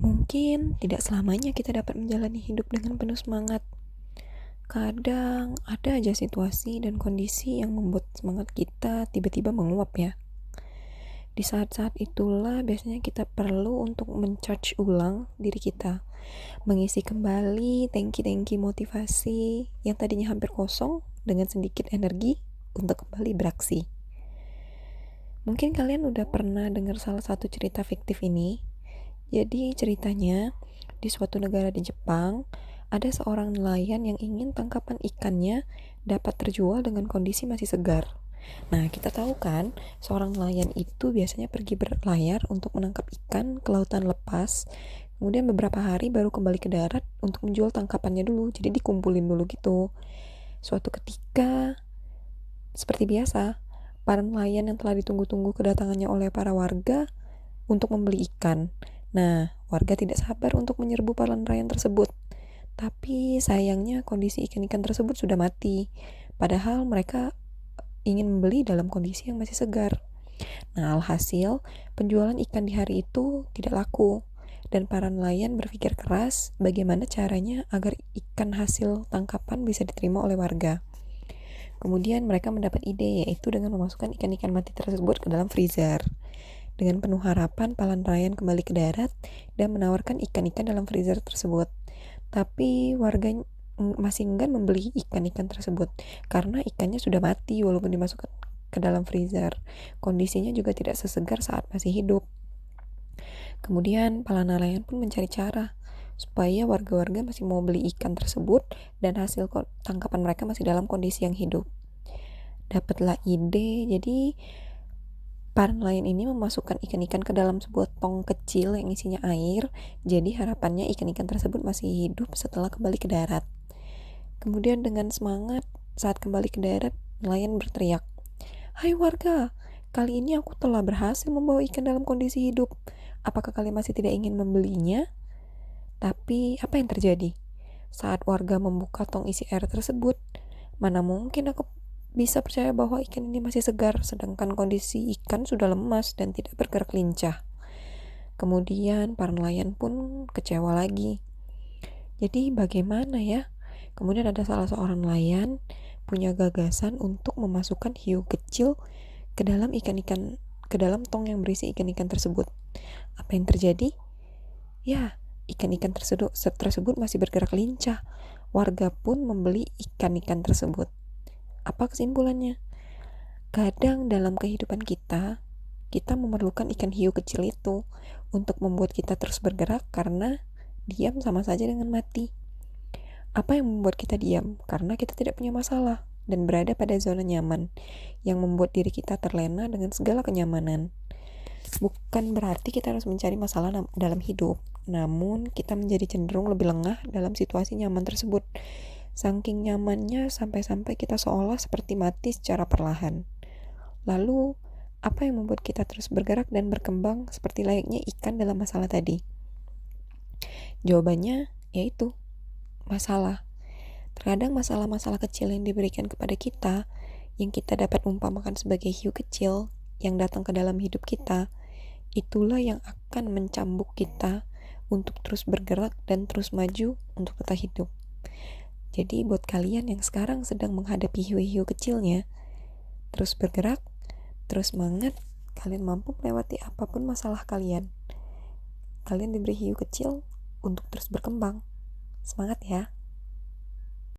Mungkin tidak selamanya kita dapat menjalani hidup dengan penuh semangat. Kadang ada aja situasi dan kondisi yang membuat semangat kita tiba-tiba menguap ya. Di saat-saat itulah biasanya kita perlu untuk men-charge ulang diri kita, mengisi kembali tangki-tangki motivasi yang tadinya hampir kosong dengan sedikit energi untuk kembali beraksi. Mungkin kalian udah pernah dengar salah satu cerita fiktif ini. Jadi ceritanya, di suatu negara di Jepang, ada seorang nelayan yang ingin tangkapan ikannya dapat terjual dengan kondisi masih segar. Nah, kita tahu kan, seorang nelayan itu biasanya pergi berlayar untuk menangkap ikan ke lautan lepas, kemudian beberapa hari baru kembali ke darat untuk menjual tangkapannya dulu, jadi dikumpulin dulu gitu. Suatu ketika, seperti biasa, para nelayan yang telah ditunggu-tunggu kedatangannya oleh para warga untuk membeli ikan. Nah, warga tidak sabar untuk menyerbu para nelayan tersebut. Tapi sayangnya kondisi ikan-ikan tersebut sudah mati. Padahal mereka ingin membeli dalam kondisi yang masih segar. Nah, alhasil penjualan ikan di hari itu tidak laku. Dan para nelayan berpikir keras bagaimana caranya agar ikan hasil tangkapan bisa diterima oleh warga. Kemudian mereka mendapat ide, yaitu dengan memasukkan ikan-ikan mati tersebut ke dalam freezer. Dengan penuh harapan, para nelayan kembali ke darat dan menawarkan ikan-ikan dalam freezer tersebut. Tapi warga masih enggan membeli ikan-ikan tersebut karena ikannya sudah mati walaupun dimasukkan ke dalam freezer. Kondisinya juga tidak sesegar saat masih hidup. Kemudian para nelayan pun mencari cara supaya warga-warga masih mau beli ikan tersebut dan hasil tangkapan mereka masih dalam kondisi yang hidup. Dapatlah ide, jadi para nelayan ini memasukkan ikan-ikan ke dalam sebuah tong kecil yang isinya air, jadi harapannya ikan-ikan tersebut masih hidup setelah kembali ke darat. Kemudian dengan semangat, saat kembali ke darat, nelayan berteriak, "Hai warga, kali ini aku telah berhasil membawa ikan dalam kondisi hidup. Apakah kalian masih tidak ingin membelinya?" Tapi apa yang terjadi? Saat warga membuka tong isi air tersebut, mana mungkin aku bisa percaya bahwa ikan ini masih segar, sedangkan kondisi ikan sudah lemas dan tidak bergerak lincah. Kemudian para nelayan pun kecewa lagi. Jadi bagaimana ya? Kemudian ada salah seorang nelayan punya gagasan untuk memasukkan hiu kecil ke dalam ikan-ikan, ke dalam tong yang berisi ikan-ikan tersebut. Apa yang terjadi? Ya, ikan-ikan tersebut masih bergerak lincah. Warga pun membeli ikan-ikan tersebut. Apa kesimpulannya? Kadang dalam kehidupan kita memerlukan ikan hiu kecil itu untuk membuat kita terus bergerak, karena diam sama saja dengan mati. Apa yang membuat kita diam? Karena kita tidak punya masalah dan berada pada zona nyaman yang membuat diri kita terlena dengan segala kenyamanan. Bukan berarti kita harus mencari masalah dalam hidup, namun kita menjadi cenderung lebih lengah dalam situasi nyaman tersebut. Saking nyamannya sampai-sampai kita seolah seperti mati secara perlahan. Lalu, apa yang membuat kita terus bergerak dan berkembang seperti layaknya ikan dalam masalah tadi? Jawabannya yaitu masalah. Terkadang masalah-masalah kecil yang diberikan kepada kita, yang kita dapat umpamakan sebagai hiu kecil yang datang ke dalam hidup kita, itulah yang akan mencambuk kita untuk terus bergerak dan terus maju untuk tetap hidup. Jadi buat kalian yang sekarang sedang menghadapi hiu-hiu kecilnya, terus bergerak, terus semangat, kalian mampu melewati apapun masalah kalian. Kalian diberi hiu kecil untuk terus berkembang. Semangat ya!